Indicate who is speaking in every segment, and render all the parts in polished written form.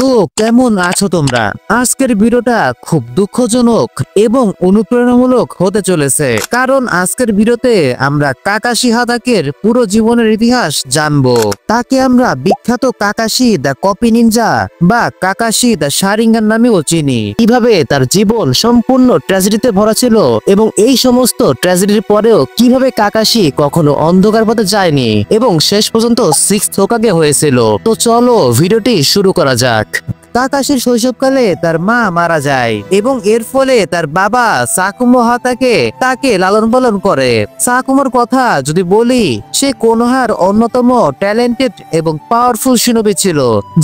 Speaker 1: তো কেমন আছো তোমরা? আজকের ভিডিওটা খুব দুঃখজনক এবং অনুপ্রেরণামূলক হতে চলেছে, কারণ আজকের ভিডিওতে আমরা কাকাশি হাদাকের পুরো জীবনের ইতিহাস জানবো। তাকে আমরা বিখ্যাত কাকাশি দ্য কপি নিনজা বা কাকাশি দ্য শারিঙ্গান নামেও চিনি। কিভাবে তার জীবন সম্পূর্ণ ট্র্যাজেডিতে ভরা ছিল এবং এই সমস্ত ট্র্যাজেডির পরেও কিভাবে কাকাশি কখনো অন্ধকার পথে যায়নি এবং শেষ পর্যন্ত 6th হোকাগে হয়েছিল। তো চলো ভিডিওটি শুরু করা যাক। কাকাশির শৈশবকালে তার মা মারা যায় এবং এর ফলে তার বাবা সাকুমো হাতাকে তাকে লালন পালন করে। সাকুমোর কথা যদি বলি, সে কোনোহার অন্যতম ট্যালেন্টেড এবং পাওয়ারফুল শিনোবি ছিল,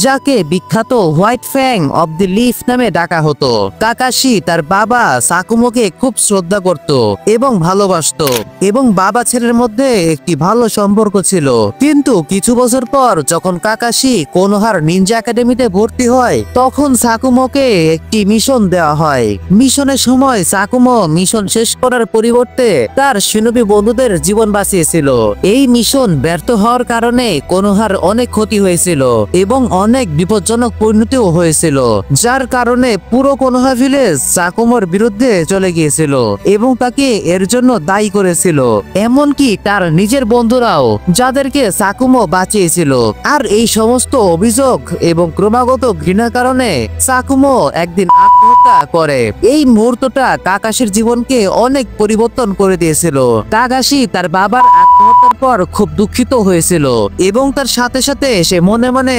Speaker 1: যাকে বিখ্যাত হোয়াইট ফ্যাং অব দি লিফ নামে ডাকা হতো। কাকাশি তার বাবা সাকুমোকে খুব শ্রদ্ধা করত এবং ভালোবাসতো এবং বাবা ছেলের মধ্যে একটি ভালো সম্পর্ক ছিল। কিন্তু কিছু বছর পর যখন কাকাশি কোনোহার নিনজা একাডেমিতে ভর্তি হয়, তখন সাকুমোকে একটি মিশন দেওয়া হয়। মিশনের সময় সাকুমো মিশন শেষ করার পরিবর্তে তার শিনোবি বন্ধুদের জীবন বাঁচিয়েছিল। এই মিশন ব্যর্থ হওয়ার কারণে কোনোহার অনেক ক্ষতি হয়েছিল এবং অনেক বিপজ্জনক পরিণতিও হয়েছিল, যার কারণে পুরো কোনোহা ভিলেজ সাকুমোর বিরুদ্ধে চলে গিয়েছিল এবং তাকে এর জন্য দায়ী করেছিল, এমনকি তার নিজের বন্ধুরাও, যাদেরকে সাকুমো বাঁচিয়েছিল। আর এই সমস্ত অভিযোগ এবং ক্রমাগত ঘৃণার কারণে সাকুমো একদিন আত্মহত্যা করে। এই মুহূর্তটা কাকাশির জীবনকে অনেক পরিবর্তন করে দিয়েছিল। কাকাশি তার বাবার আত্মহত্যার পর খুব দুঃখিত হয়েছিল এবং তার সাথে সাথে সে মনে মনে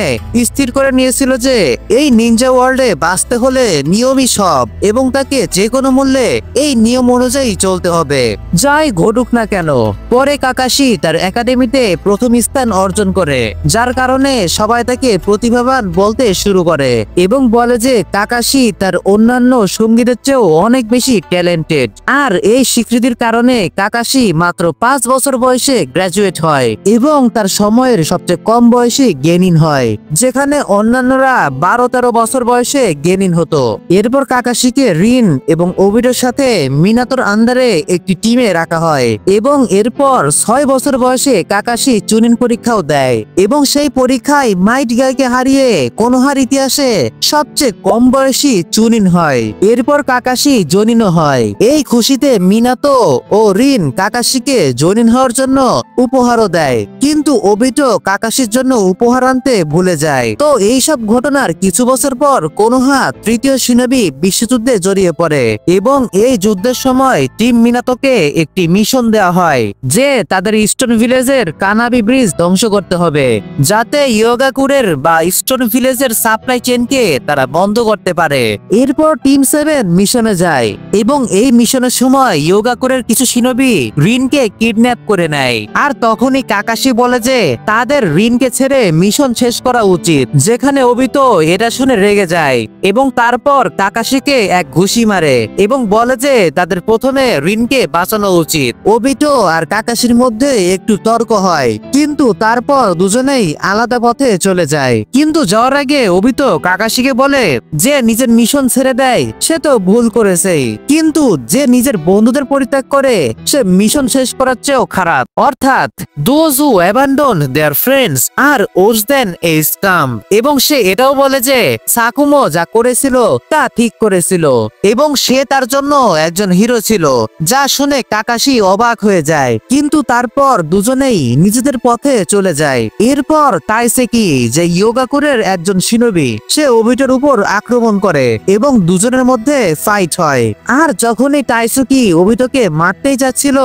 Speaker 1: স্থির করে নিয়েছিল যে এই নিনজা ওয়ার্ল্ডে বাঁচতে হলে নিয়মই সব এবং তাকে যে কোনো মূল্যে এই নিয়ম অনুযায়ী চলতে হবে, যাই ঘটুক না কেন। পরে কাকাশি তার একাডেমিতে প্রথম স্থান অর্জন করে, যার কারণে সবাই তাকে প্রতিভাবান বলতে শুরু করে এবং বলে যে কাকাশি তার অন্যান্য সঙ্গীদের চেয়েও অনেক বেশি ট্যালেন্টেড। আর এই স্বীকৃতির কারণে কাকাশি মাত্র 5 বছর বয়সে গ্রাজুয়েট হয় এবং তার সময়ের সবচেয়ে কম বয়সে গেনিন হয়, যেখানে অন্যান্যরা 12-13 বছর বয়সে গেনিন হতো। এরপর কাকাশিকে রিন এবং ওবিডোর সাথে মিনাতোর আন্ডারে একটি টিমে রাখা হয় এবং এরপর 6 বছর বয়সে কাকাশি চুনিন পরীক্ষাও দেয় এবং সেই পরীক্ষায় মাইট গাইকে হারিয়ে কোনোহার ইতিহাসে সবচেয়ে কম বয়সী চুনিন হয়। এরপর কাকাশি জনিনও হয়। এই খুশিতে মিনাতো ও রিন কাকাশিকে জনিন হওয়ার জন্য উপহারও দেয়, কিন্তু ওবিটো কাকাশির জন্য উপহার আনতে ভুলে যায়। তো এইসব ঘটনার কিছু বছর পর কোনোহা তৃতীয় শিনোবি বিশ্বযুদ্ধে জড়িয়ে পড়ে এবং এই যুদ্ধের সময় টিম মিনাতোকে একটি মিশন দেওয়া হয় যে তাদের স্টোন ভিলেজের কানাবি ব্রিজ ধ্বংস করতে হবে, যাতে ইয়োগাকুরের বা স্টোন ভিলেজের সাপ্লাই চেনকে তারা বন্ধ করতে পারে। এরপর টিম 7 মিশনে যায় এবং এই মিশনের সময় ইয়োগাকুরের কিছু শিনোবি রিনকে কিডন্যাপ করে নেয়। আর তখনই কাকাশি বলে যে তাদের রিনকে ছেড়ে মিশন শেষ করা উচিত, যেখানে ওবিতো এটা শুনে রেগে যায় এবং তারপর কাকাশিকে এক ঘুষি মারে এবং বলে যে তাদের প্রথমে রিনকে বাঁচানো উচিত। ওবিতো আর কাকাশির মধ্যে একটু তর্ক হয়, কিন্তু তারপর দুজনেই আলাদা পথে চলে যায়। কিন্তু যাওয়ার আগে ওবিতো কাকাশিকে বলে যে নিজের মিশন ছেড়ে দেয় সে তো ভুল করেছে, কিন্তু যে নিজের বন্ধুদের পরিত্যাগ করে সে মিশন শেষ করার চেয়েও খারাপ। অর্থাৎ those who abandon their friends are worse than a scum। এবং সে এটাও বলে যে সাকুমো যা করেছিল তা ঠিক করেছিল এবং সে তার জন্য একজন হিরো ছিল, যা শুনে কাকাশি অবাক হয়ে যায়। কিন্তু তারপর দুজনেই নিজেদের পথে চলে যায়। এরপর তাইসেকি, যে ইয়োগাকুরের একজন শিনোবি, সে ওবিটোর উপর আক্রমণ করে এবং দুজনের মধ্যে ফাইট হয়। আর যখনই তাইসুকি ওবিটোকে মারতেই যাচ্ছিল,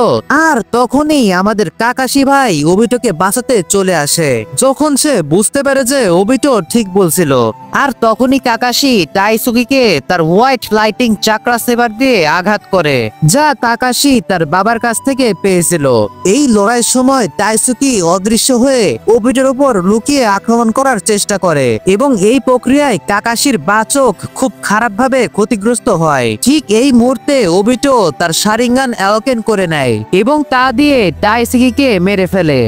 Speaker 1: আর তখনই আমাদের কাকাশি ভাই ওবিটোকে বাঁচাতে চলে আসে, যখন সে বুঝতে পারে যে ওবিটো ঠিক বলছিল। আর তখনই কাকাশি তাইসুকিকে তার হোয়াইট লাইটিং চাকরা সেবার দিয়ে আঘাত করে, যা কাকাশি তার বাবার কাছ থেকে পেয়েছিল। এই লড়াইয়ের সময় তাইসুকি অদৃশ্য হয়ে ওবিটোর উপর লুকিয়ে আক্রমণ করার চেষ্টা করে এবং এই প্রক্রিয়ায় কাকাশির বাঁ চোখ খুব খারাপভাবে ক্ষতিগ্রস্ত হয়। ঠিক এই মুহূর্তে ওবিটো তার শারিঙ্গান অ্যাওকেন করে নেয় এবং তা দিয়ে তাইসুকিকে মেরে ফেলে।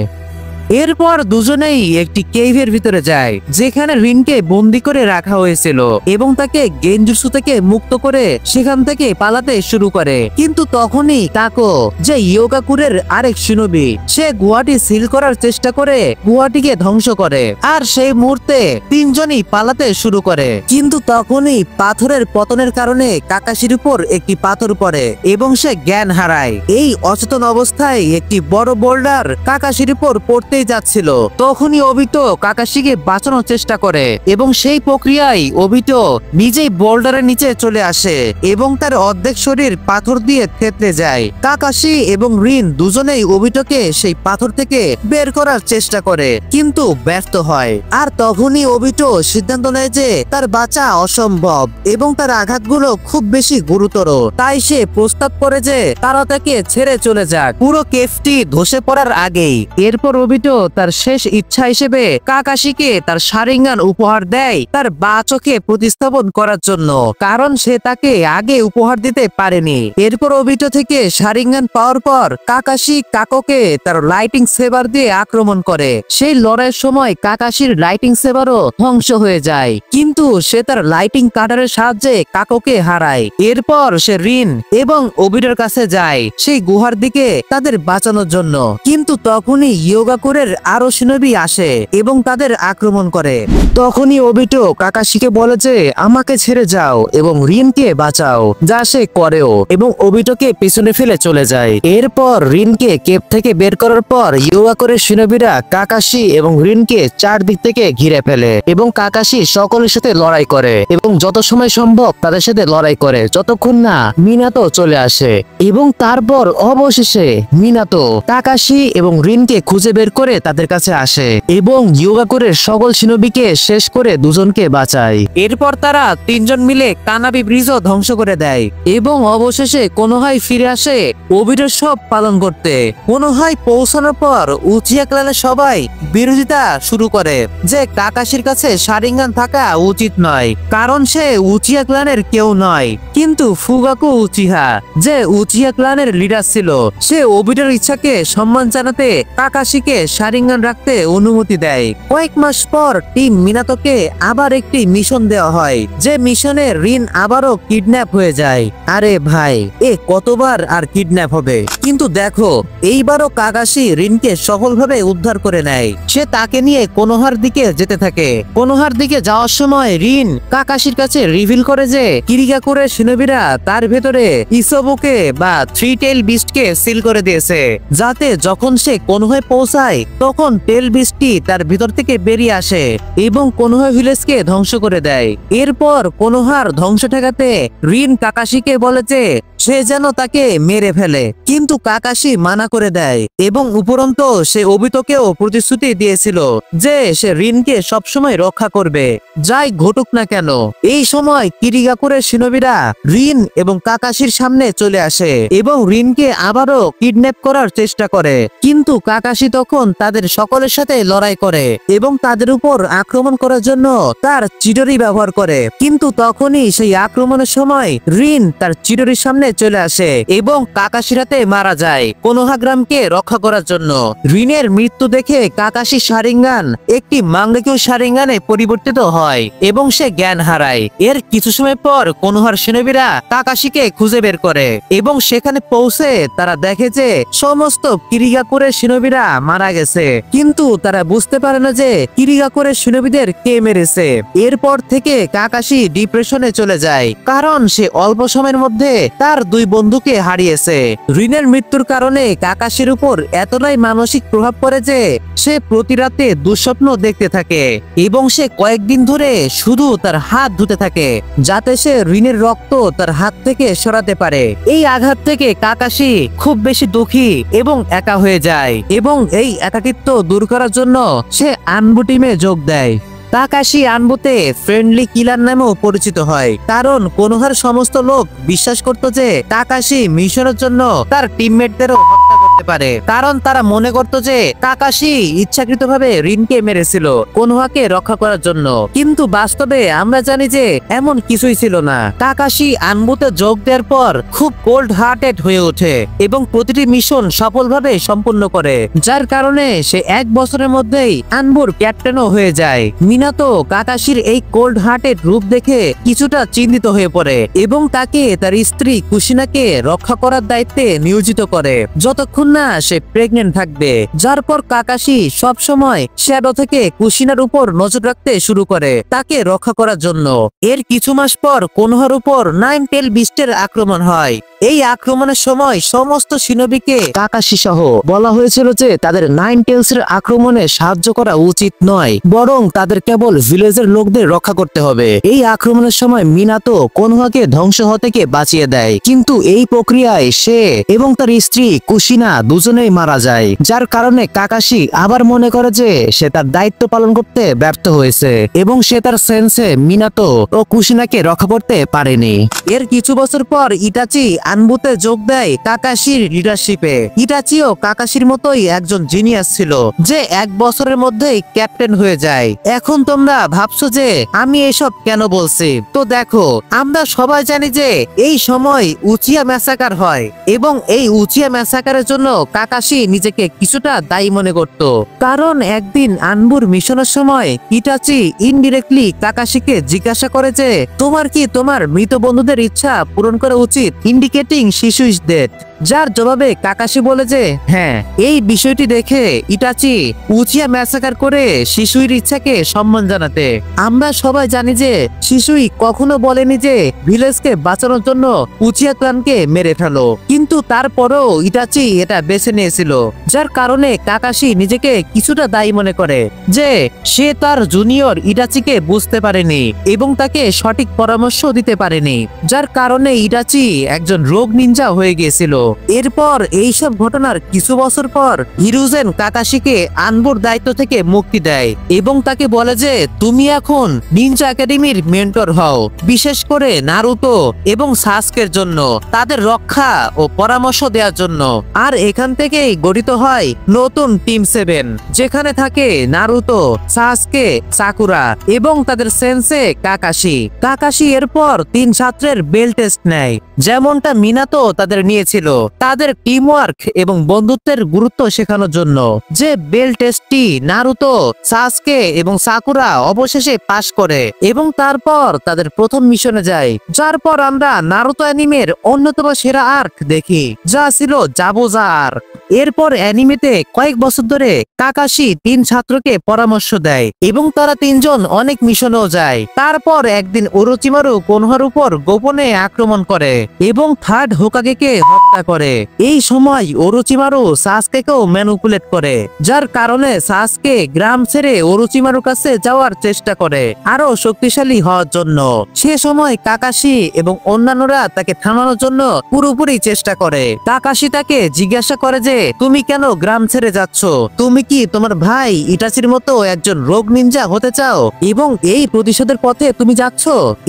Speaker 1: এরপর দুজনেই একটি কেভের ভিতরে যায়, যেখানে রিনকে বন্দি করে রাখা হয়েছিল এবং তাকে গেনজুৎসু থেকে মুক্ত করে সেখান থেকে পালাতে শুরু করে। কিন্তু তখনই কাকো, যে ইয়োগাকুরের আরেক শিনোবি, সে গুহাটি সিল করার চেষ্টা করে গুহাটিকে ধ্বংস করে। আর সেই মুহূর্তে তিনজনই পালাতে শুরু করে। কিন্তু তখনই পাথরের পতনের কারণে কাকাশির উপর একটি পাথর পড়ে এবং সে জ্ঞান হারায়। এই অচেতন অবস্থায় একটি বড় বোল্ডার কাকাশির উপর পড়তেই যাচ্ছিল। তখনই ওবিতো কাকাশিকে বাঁচানোর চেষ্টা করে এবং সেই প্রক্রিয়ায় ওবিতো নিজেই বোল্ডারের নিচে চলে আসে এবং তার অর্ধেক শরীর পাথর দিয়ে থেতলে যায়। কাকাশি এবং রিন দুজনেই ওবিতোকে সেই পাথর থেকে বের করার চেষ্টা করে, কিন্তু ব্যর্থ হয়। আর তখনই ওবিতো সিদ্ধান্ত নেয় যে তার বাঁচা অসম্ভব এবং তার আঘাতগুলো খুব বেশি গুরুতর। তাই সে প্রস্তাব করে যে তারা তাকে ছেড়ে চলে যাক পুরো কেভটি ধসে পড়ার আগেই। এরপর ওবিতো তার শেষ ইচ্ছা হিসেবে কাকাশিকে তার শারিঙ্গান উপহার দেয় তার বাঁ চোখে প্রতিস্থাপন করার জন্য, কারণ সে তাকে আগে উপহার দিতে পারেনি। এরপর ওবিতো থেকে শারিঙ্গান পাওয়ার পর কাকাশি কাকোকে তার লাইটিং সেবার দিয়ে আক্রমণ করে। সেই লড়াইয়ের সময় কাকাশির লাইটিং সেবারও ধ্বংস হয়ে যায়, কিন্তু সে তার লাইটিং কাটারের সাহায্যে কাকোকে হারায়। এরপর সে রিন এবং ওবিটোর কাছে যায় সেই গুহার দিকে তাদের বাঁচানোর জন্য। কিন্তু তখনই ইয়োগাকুরের আরো শিনোবি আসে এবং তাদের আক্রমণ করে। তখনই ওবিটো কাকাশিকে বলে যে আমাকে ছেড়ে যাও এবং রিনকে বাঁচাও, যা সে করেও এবং ওবিটোকে পিছনে ফেলে চলে যায়। এরপর রিনকে কেভ থেকে বের করার পর ইয়োগাকুরের শিনোবিরা কাকাশি এবং রিনকে চারদিক থেকে ঘিরে ফেলে এবং কাকাশি সকলের সাথে লড়াই করে এবং যত সময় সম্ভব তাদের সাথে লড়াই করে যতক্ষণ না মিনাতো চলে আসে। এবং তারপর অবশেষে মিনাতো কাকাশি এবং রিনকে খুঁজে বের করে তাদের কাছে আসে এবং ইয়োগাকুরের সকল শিনোবিকে শেষ করে দুজনকে বাঁচায়। এরপর তারা তিনজন মিলে কানাবি ব্রিজও ধ্বংস করে দেয় এবং অবশেষে কোনোহাই ফিরে আসে ওবিটোর সব পালন করতে। কোনোহাই পৌঁছানোর পর উচিয়া ক্লানের সবাই বিরোধিতা শুরু করে যে কাকাশির কাছে শারিঙ্গান থাকা উচিত নয়, কারণ সে উচিয়া ক্লানের কেউ নয়। কিন্তু ফুগাকু উচিহা, যে উচিয়া ক্লানের লিডার ছিল, সে ওবিটোর ইচ্ছাকে সম্মান জানাতে কাকাশিকে শারিঙ্গান রাখতে অনুমতি দেয়। কয়েক মাস পর টিম মিনাতোকে আবার একটি মিশন দেওয়া হয়, যে মিশনে রিন আবারও কিডন্যাপ হয়ে যায়। আরে ভাই, এ কতবার আর কিডন্যাপ হবে? কিন্তু দেখো, এইবারও কাকাশি রিনকে সফলভাবে উদ্ধার করে নেয়। সে তাকে নিয়ে কোনোহার দিকে যেতে থাকে। কোনোহার দিকে যাওয়ার সময় রিন কাকাশির কাছে রিভিল করে যে কিরিগাকুরের শিনোবিরা তার ভেতরে ইসোবুকে বা থ্রি টেল বিস্টকে সিল করে দিয়েছে, যাতে যখন সে কোনোহায় পৌঁছায় তখন টেল বিস্টটি তার ভিতর থেকে বেরিয়ে আসে এবং কোনোহা ভিলেজকে ধ্বংস করে দেয়। এরপর কোনোহার ধ্বংস ঠেকাতে রিন কাকাশিকে বলে যে সে যেন তাকে মেরে ফেলে, কিন্তু কাকাশি মানা করে দেয় এবং উপরন্ত সে ওবিতোকেও প্রতিশ্রুতি দিয়েছিল যে সে রিনকে সবসময় রক্ষা করবে, যাই ঘটুক না কেন। এই সময় কিরিগাকুরের শিনোবিরা রিন এবং কাকাশির সামনে চলে আসে এবং রিনকে আবারও কিডন্যাপ করার চেষ্টা করে, কিন্তু কাকাশি তখন তাদের সকলের সাথে লড়াই করে এবং তাদের উপর আক্রমণ করার জন্য তার চিডরি ব্যবহার করে। কিন্তু তখনই সেই আক্রমণের সময় রিন তার চিডরির সামনে চলে আসে এবং কাকাশির হাতে মারা যায় কোনোহা গ্রামকে রক্ষা করার জন্য। রিনের মৃত্যু দেখে কাকাশি শারিঙ্গান একটি মাঙ্গেকিউ শারিঙ্গানে পরিবর্তিত হয় এবং সে জ্ঞান হারায়। এর কিছু সময় পর কোনোহার শিনোবিরা কাকাশিকে খুঁজে বের করে এবং সেখানে পৌঁছে তারা দেখে যে সমস্ত কিরিগাকুরের শিনোবিরা মারা গেছে, কিন্তু তারা বুঝতে পারে না যে কিরিগাকুরের শিনোবিদের কে মেরেছে। এরপর থেকে কাকাশি ডিপ্রেশনে চলে যায়, কারণ সে অল্প সময়ের মধ্যে তার দুই বন্ধুকে হারিয়েছে। রিনের মৃত্যুর কারণে কাকাশির উপর এতটাই মানসিক প্রভাব পড়ে যে সে প্রতি রাতে দুঃস্বপ্ন দেখতে থাকে এবং সে কয়েকদিন ধরে শুধু তার হাত ধুতে থাকে, যাতে সে রিনের রক্ত তার হাত থেকে সরাতে পারে। এই আঘাত থেকে কাকাশি খুব বেশি দুঃখী এবং একা হয়ে যায় এবং এই একাকিত্ব দূর করার জন্য সে আনবু টিমে যোগ দেয়। কাকাশি আনবুতে ফ্রেন্ডলি কিলার নামেও পরিচিত হয়, কারণ কোনোহার সমস্ত লোক বিশ্বাস করত যে কাকাশি মিশনের জন্য তার টিমমেটদেরও হত্যা করতে করতে পারে, কারণ তারা মনে করত যে কাকাশি ইচ্ছাকৃতভাবে রিনকে মেরেছিল কোনোহাকে রক্ষা করার জন্য। কিন্তু বাস্তবে আমরা জানি যে এমন কিছুই ছিল না। কাকাশি আনবুতে যোগ দেওয়ার পর খুব কোল্ড হার্টেড হয়ে ওঠে এবং প্রতিটি মিশন সফলভাবে সম্পূর্ণ করে, যার কারণে সে 1 বছরের মধ্যেই আনবুর ক্যাপ্টেনও হয়ে যায়। মিনাতো কাকাশির এই কোল্ড হার্টেড রূপ দেখে কিছুটা চিন্তিত হয়ে পড়ে এবং তাকে তার স্ত্রী কুশিনাকে রক্ষা করার দায়িত্বে নিয়োজিত করে যতক্ষণ না সে প্রেগনেন্ট থাকবে। যার পর কাকাশি সব সময় শ্যাডো থেকে কুশিনার উপর নজর রাখতে শুরু করে তাকে রক্ষা করার জন্য। এর কিছু মাস পর কোনোহার উপর 9 টেল বিস্টের আক্রমণ হয়। এই আক্রমণের সময় সমস্ত শিনোবিকে কাকাশি সহ বলা হয়েছিল যে তাদের 9 টেলস এর আক্রমণে সাহায্য করা উচিত নয়, বরং তাদের কেবল ভিলেজের লোকদের রক্ষা করতে হবে। এই আক্রমণের সময় মিনাতো কোনোহাকে ধ্বংস হওয়া থেকে বাঁচিয়ে দেয়, কিন্তু এই প্রক্রিয়ায় সে এবং তার স্ত্রী কুশিনা দুজনেই মারা যায়, যার কারণে কাকাশি আবার মনে করে যে সে তার দায়িত্ব পালন করতে ব্যর্থ হয়েছে এবং সে তার সেন্সে মিনাতো ও কুশিনাকে রক্ষা করতে পারেনি। এর কিছু বছর পর ইটাচি আনবুতে যোগ দেয় কাকাশির লিডারশিপে। ইটাচিও কাকাশির মতোই একজন জিনিয়াস ছিল যে 1 বছরের মধ্যেই ক্যাপ্টেন হয়ে যায়। এখন তোমরা ভাবছো যে আমি এসব কেন বলছি, তো দেখো আমরা সবাই জানি যে এই সময় উচিয়া ম্যাসাকার হয় এবং এই উচিয়া ম্যাসাকারের জন্য কাকাশি নিজেকে কিছুটা দায়ী মনে করত, কারণ একদিন আনবুর মিশনের সময় ইটাচি ইনডিরেক্টলি কাকাশিকে জিজ্ঞাসা করে যে তোমার কি তোমার মৃত বন্ধুদের ইচ্ছা পূরণ করা উচিত, ইন্ডিকেটিং শিশু ইজ ডেড। যার জবাবে কাকাশি বলে যে হ্যাঁ। এই বিষয়টি দেখে ইটাচি উচিয়া ম্যাসাকার করে শিশুর ইচ্ছাকে সম্মান জানাতে। আমরা সবাই জানি যে শিশুই কখনো বলেনি যে ভিলেজকে বাঁচানোর জন্য উচিয়া ক্লানকে মেরে ফেলো, কিন্তু তারপরেও ইটাচি এটা বেছে নিয়েছিল, যার কারণে কাকাশি নিজেকে কিছুটা দায়ী মনে করে যে সে তার জুনিয়র ইটাচিকে বুঝতে পারেনি এবং তাকে সঠিক পরামর্শ দিতে পারেনি, যার কারণে ইটাচি একজন রোগ নিনজা হয়ে গিয়েছিল। এরপর এইসব ঘটনার কিছু বছর পর হিরুজেন কাকাশিকে আনবুর দায়িত্ব থেকে মুক্তি দেয় এবং তাকে বলে যে তুমি এখন নিনজা একাডেমির মেন্টর হও, বিশেষ করে নারুতো এবং সাসকের জন্য, তাদের রক্ষা ও পরামর্শ দেওয়ার জন্য। আর এখান থেকেই গঠিত হয় নতুন টিম 7, যেখানে থাকে নারুতো, সাসকে, সাকুরা এবং তাদের সেন্সে কাকাশি। কাকাশি এরপর 3 ছাত্রের বেল টেস্ট নেয়, যেমনটা মিনাতো তাদের নিয়েছিল, তাদের টিম ওয়ার্ক এবং বন্ধুত্বের গুরুত্ব শেখানোর জন্য। যে বেল টেস্টটি নারুতো, সাসকে এবং সাকুরা অবশেষে পাশ করে এবং তারপর তাদের প্রথম মিশনে যায়, যার পর আমরা নারুতো অ্যানিমের অন্যতম সেরা আর্ক দেখি, যা ছিল জাবোজা আর্ক। এরপর অ্যানিমেতে কয়েক বছর ধরে কাকাশি 3 ছাত্রকে পরামর্শ দেয় এবং তারা 3 জন অনেক মিশনেও যায়। তারপর একদিন ওরোচিমারু কোনোহার উপর গোপনে আক্রমণ করে এবং 3rd হোকাগেকে হত্যা করে। এই সময় ওরোচিমারু সাসকেকেও ম্যানিপুলেট করে, যার কারণে সাসকে গ্রাম ছেড়ে ওরোচিমারুর কাছে যাওয়ার চেষ্টা করে আরো শক্তিশালী হওয়ার জন্য। সে সময় কাকাশি এবং অন্যান্যরা তাকে থামানোর জন্য পুরোপুরি চেষ্টা করে। কাকাশি তাকে জিজ্ঞাসা করে যে তুমি কেন গ্রাম ছেড়ে যাচ্ছ, তুমি কি তোমার ভাই ইটাচির মতো একজন রোগ নিনজা হতে চাও এবং এই প্রতিশোধের পথে তুমি যাচ্ছ?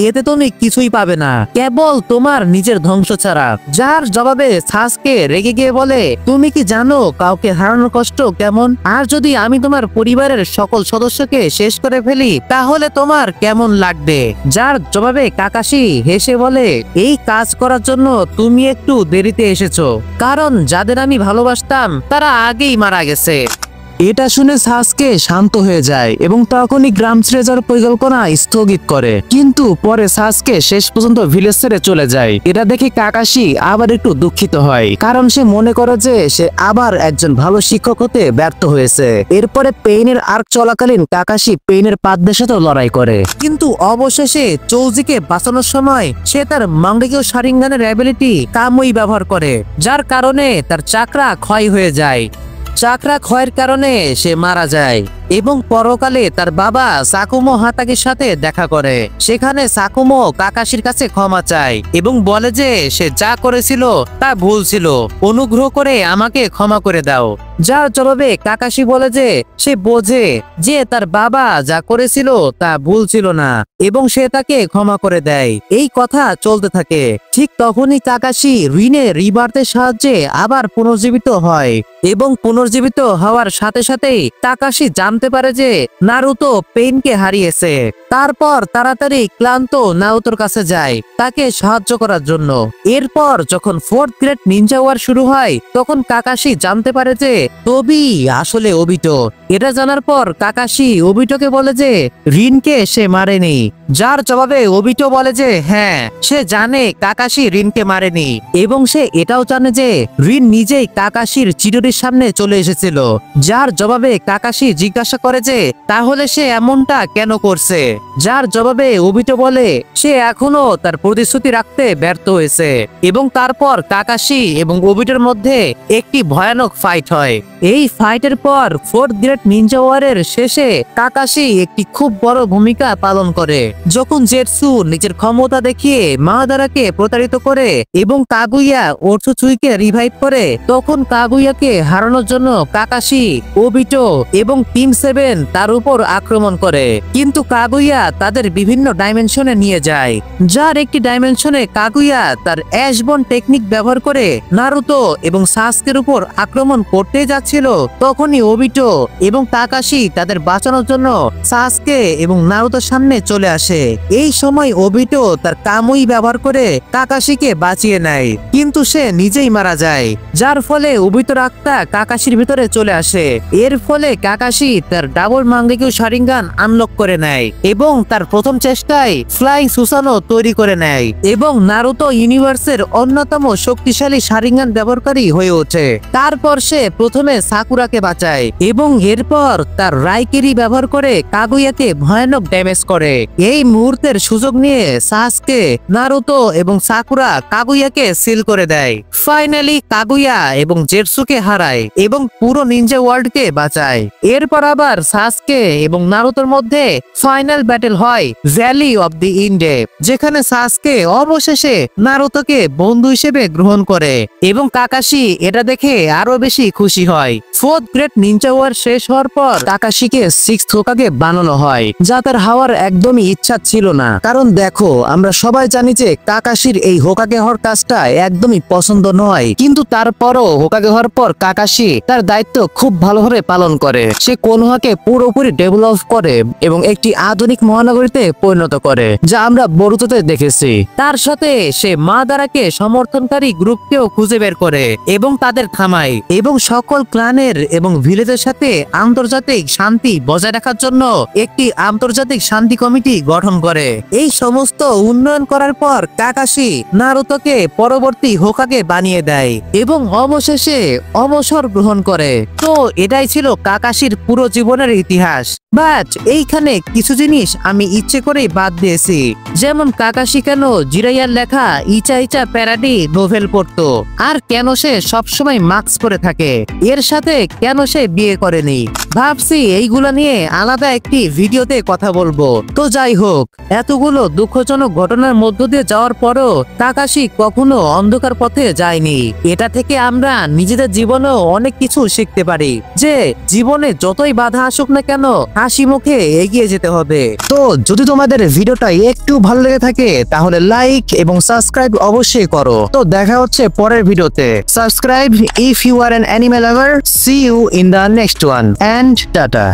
Speaker 1: এতে তুমি কিছুই পাবে না, কেবল তোমার নিজের ধ্বংস ছাড়া। যার জবাবে সাসকে রেগে গিয়ে বলে তুমি কি জানো কাউকে হারানোর কষ্ট কেমন? আর যদি আমি তোমার পরিবারের সকল সদস্যকে শেষ করে ফেলি তাহলে তোমার কেমন লাগবে? যার জবাবে কাকাশি হেসে বলে এই কাজ করার জন্য তুমি একটু দেরিতে এসেছো, কারণ যাদের আমি ভালোবাসতাম তারা আগেই মারা গেছে। এটা শুনে সাসকে শান্ত হয়ে যায় এবং তখনই গ্রাম ছেড়ে যাওয়ার পরিকল্পনা স্থগিত করে, কিন্তু পরে সাসকে শেষ পর্যন্ত ভিলেজ ছেড়ে চলে যায়। এটা দেখে কাকাশি আবার একটু দুঃখিত হয়, কারণ সে মনে করে যে সে আবার একজন ভালো শিক্ষক হতে ব্যর্থ হয়েছে। এরপরে পেইনের আর্ক চলাকালীন কাকাশি পেইনের পাদ্দের সাথে লড়াই করে, কিন্তু অবশেষে চৌজিকে বাঁচানোর সময় সে তার মাঙ্গেকিও শারিঙ্গানের অ্যাবিলিটি কামই ব্যবহার করে, যার কারণে তার চাকরা ক্ষয় হয়ে যায়। চাকরা ক্ষয়ের কারণে সে মারা যায় এবং পরকালে তার বাবা সাকুমো হাতাকির সাথে দেখা করে। সেখানে সাকুমো কাকাশির কাছে ক্ষমা চায় এবং বলে যে সে যা করেছিল তা ভুল ছিল, অনুগ্রহ করে আমাকে ক্ষমা করে দাও। যার জবাবে কাকাশি বলে যে সে বোঝে যে তার বাবা যা করেছিল তা ভুল ছিল না এবং সে তাকে ক্ষমা করে দেয়। এই কথা চলতে থাকে। ঠিক তখনই কাকাশি রিনের রিবার্থের সাহায্যে আবার পুনর্জীবিত হয় এবং পুনর্জীবিত হওয়ার সাথে সাথেই কাকাশি জানতে পারে যে নারুতো পেইনকে হারিয়েছে। তারপর তাড়াতাড়ি ক্লান্ত নারুতোর কাছে যায় তাকে সাহায্য করার জন্য। এরপর যখন 4th গ্রেড নিনজা ওয়ার শুরু হয় তখন কাকাশি জানতে পারে যে তোবি আসলে ওবিটো। এটা জানার পর কাকাশি ওবিটোকে বলে যে রিনকে সে মারেনি। যার জবাবে ওবিটো বলে যে হ্যাঁ, সে জানে কাকাশি রিনকে মারেনি এবং সে এটাও জানে যে রিন নিজেই কাকাশির চিরুরির সামনে চলে এসেছিল। যার জবাবে কাকাশি জিজ্ঞাসা করে যে তাহলে সে এমনটা কেন করছে। যার জবাবে ওবিটো বলে সে এখনো তার প্রতিশ্রুতি রাখতে ব্যর্থ হয়েছে এবং তারপর কাকাশি এবং ওবিটোর মধ্যে একটি ভয়ানক ফাইট হয়। এই ফাইটের পর 4th গ্রেড নিনজা ওয়ারের শেষে কাকাশি একটি খুব বড় ভূমিকা পালন করে। যখন জেটসু নিজের ক্ষমতা দেখিয়ে মাদারাকে প্রতারিত করে এবং কাগুইয়া ওটসুচুইকে রিভাইভ করে, তখন কাগুইয়াকে হারানোর জন্য কাকাশি, ওবিটো এবং টিম 7 তার উপর আক্রমণ করে। কিন্তু কাগুইয়া তাদের বিভিন্ন ডাইমেনশনে নিয়ে যায়। যার একটি ডাইমেনশনে কাগুইয়া তার অ্যাশবন টেকনিক ব্যবহার করে নারুতো এবং সাসকের উপর আক্রমণ করতে যাচ্ছিল, তখনই ওবিটো এবং কাকাশি তাদের বাঁচানোর জন্য সাসকে এবং নারুতোর সামনে চলে আসে। এই সময় ওবিটো তার কামুই ব্যবহার করে কাকাশিকে বাঁচিয়ে নেয়, কিন্তু সে নিজেই মারা যায়। যার ফলে ওবিটোর আত্মা কাকাশির ভিতরে চলে আসে। এর ফলে কাকাশি তার ডাবল মাঙ্গেকিউ শারিঙ্গান আনলক করে নেয় এবং তার প্রথম চেষ্টায় ফ্লাইং সুসানো তৈরি করে নেয় এবং নারুতো ইউনিভার্সের অন্যতম শক্তিশালী শারিঙ্গান ব্যবহারকারী হয়ে ওঠে। তারপর সে প্রথমে সাকুরাকে বাঁচায় এবং এরপর তার রাইকেরি ব্যবহার করে কাগুইয়াকে ভয়ানক ড্যামেজ করে। এই মুহূর্তের সুযোগ নিয়ে সাসকে, নারুতো এবং সাকুরা কাগুইয়াকে সিল করে দেয়। ফাইনালি কাগুইয়া এবং জেটসুকে হারায় এবং পুরো নিনজা ওয়ার্ল্ডকে বাঁচায়। এরপর আবার সাসকে এবং নারুতোর মধ্যে ফাইনাল ব্যাটেল হয় ভ্যালি অফ দি ইন্ডে, যেখানে সাসকে অবশেষে নারুতোকে বন্ধু হিসেবে গ্রহণ করে এবং কাকাশি এটা দেখে আরো বেশি খুশি হয়। 4th গ্রেড নিনজা ওয়ার শেষ হওয়ার পর কাকাশিকে 6th হোকাগে বানানো হয়, যা তার হওয়ার একদমই ইচ্ছা ছিল না। কারণ দেখো, আমরা সবাই জানি যে কাকাশির এই হোকাগে হওয়ার কাজটা একদমই পছন্দ নয়, কিন্তু তারপরও হোকাগে হওয়ার পর কাকাশি তার দায়িত্ব খুব ভালোভাবে পালন করে। সে কোনোহাকে পুরোপুরি ডেভেলপ করে এবং একটি আধুনিক মহানগরীতে পরিণত করে, যা আমরা বরুতোতে দেখেছি। তার সাথে সে মাদারাকে সমর্থনকারী গ্রুপকেও খুঁজে বের করে এবং তাদের থামায় এবং সকল ক্লানের এবং ভিলেজের সাথে আন্তর্জাতিক শান্তি বজায় রাখার জন্য একটি আন্তর্জাতিক শান্তি কমিটি গঠন করে। এই সমস্ত উন্নয়ন করার পর কাকাশি নারুতোকে পরবর্তী হোকাগে বানিয়ে দেয় এবং অবশেষে অবসর গ্রহণ করে। তো এটাই ছিল কাকাশির পুরো জীবনের ইতিহাস। বাট এইখানে কিছু জিনিস আমি ইচ্ছে করেই বাদ দিয়েছি, যেমন কাকাশি কেন জিরাইয়ার লেখা ইচা ইচা প্যারাডি নোভেল পড়তো, আর কেন সে সবসময় মাস্ক পরে থাকে, এর সাথে কেন সে বিয়ে করেনি। ভাবছি এইগুলা নিয়ে আলাদা একটি ভিডিওতে কথা বলবো। তো যাই হোক, এতগুলো দুঃখজনক ঘটনার মধ্য দিয়ে যাওয়ার পরও কাকাশি কখনো অন্ধকার পথে যায়নি। এটা থেকে আমরা নিজেদের জীবনেও অনেক কিছু শিখতে পারি, যে জীবনে যতই বাধা আসুক না কেন হাসি মুখে এগিয়ে যেতে হবে। তো যদি তোমাদের ভিডিওটা একটু ভালো লেগে থাকে তাহলে লাইক এবং সাবস্ক্রাইব অবশ্যই করো। তো দেখা হচ্ছে পরের ভিডিওতে। Subscribe if you are an anime lover. See you in the next one and tata.